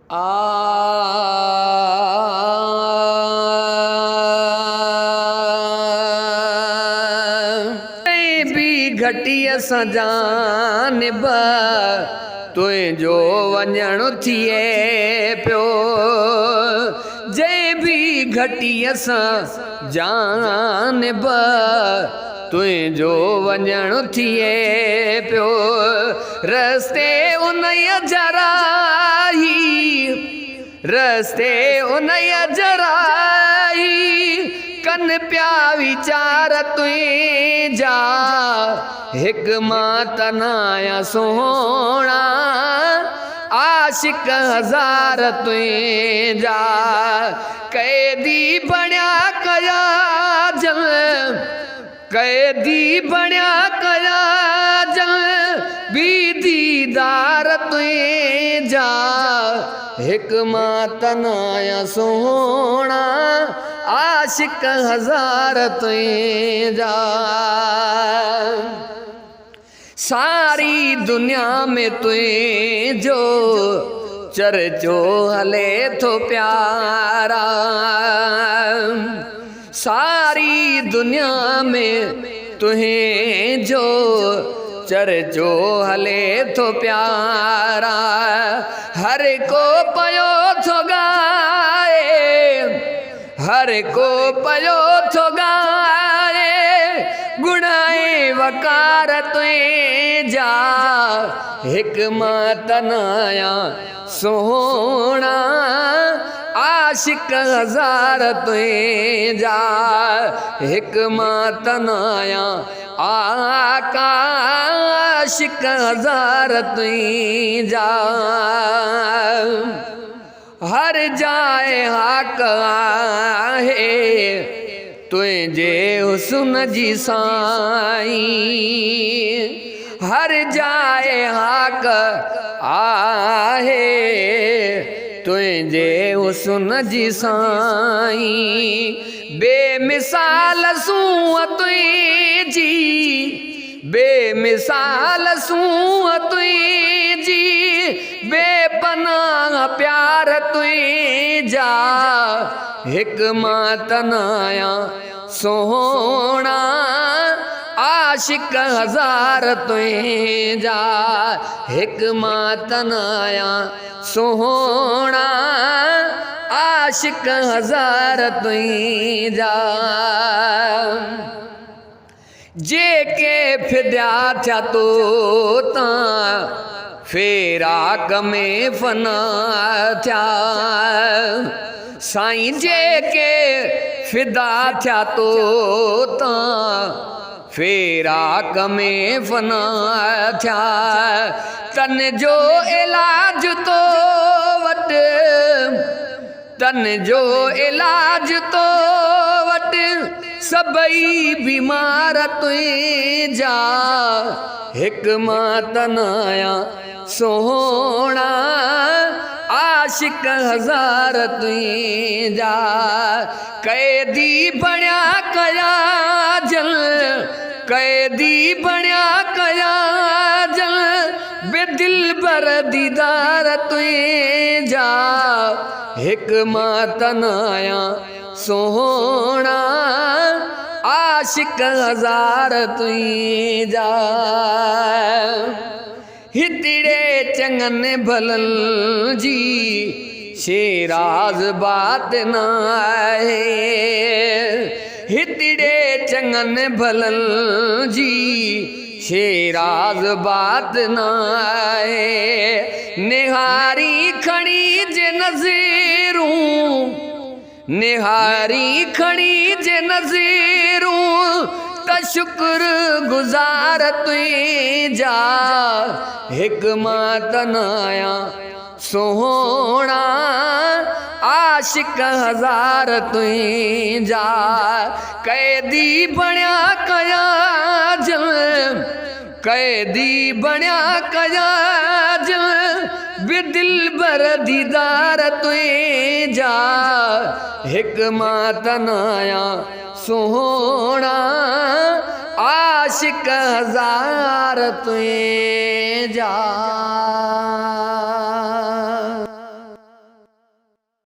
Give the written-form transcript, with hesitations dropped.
आ भी घटिया सजानिब तुंहिंजो वञण थिए पियो जंहिं भी घटिया सजानिब तुंहिंजो वञण थिए पियो रस्ते उनई जराई रस्ते उनई जराई कन पिया वीचार तुंहिंजा हिकु मां तनाया सोहणा आशिक हज़ार तुंहिंजा कैदी बणिया कया जल कैदी बणिया कया जल बी दीदार तुंहिंजा हिकु मां तनाया सोहणा आशिक हज़ार तुंहिंजा सारी दुनिया में तुंहिंजो चर्चो हले थो प्यारा सारी दुनिया में तुंहिंजो चर्चो हले थो प्यारा हर को पयो थो गाए हर को पयो थो गाए गुणाए वकार तुंहिंजा हिकु मां तनाया सोहणा आशिक हज़ार तुंहिंजा हिकु मां तनाया आका आशिक हज़ार तुंहिंजा हर जाए हाक आहे तुंहिंजे हुस्न जी साईं हर जाए हाक आहे तुंहिंजे हुस्न जी साईं बेमिसाल सूंह तुंहिंजी बेमिसाल सूंह तुंहिंजी बेपनाह प्यार तुंहिंजा हिकु मां तनाया सोहणा आशिक हज़ार तुंहिंजा हिकु मां तनाया सोहणा आशिक हज़ार तुंहिंजा जेके फिदिया थिया तो तां फेराक में फना थिया साईं जेके फिदा थिया तो तां फेराक में फना थिया तन जो इलाज तो वट तन जो इलाज तो वट सबई बीमार तुंहिंजा हिकु मां तनाया सोहणा आशिक हज़ार तुंहिंजा कैदी बणिया कया जल कैदी बणिया कया जल बेदिल बर दीदार तुंहिंजा हिकु मां तनाया सोहणा आशिक हज़ार तुंहिंजा हितड़े चङनि भलनि जी शेराज़ बात न आहे हितड़े चङनि भलनि जी शेराज़ बात न आहे निहारी खणी जे नज़ीरूं निहारी खणी जे नज़ीरूं त शुक्र गुज़ार तुंहिंजा हिकु मां तनाया सोहणा आशिक हज़ार तुंहिंजा कैदी बणिया कया जल कैदी बणिया कया जल बेदिल बर दीदार तुंहिंजा हिकु मां तनाया सोहणा आशिक हज़ार तुंहिंजा।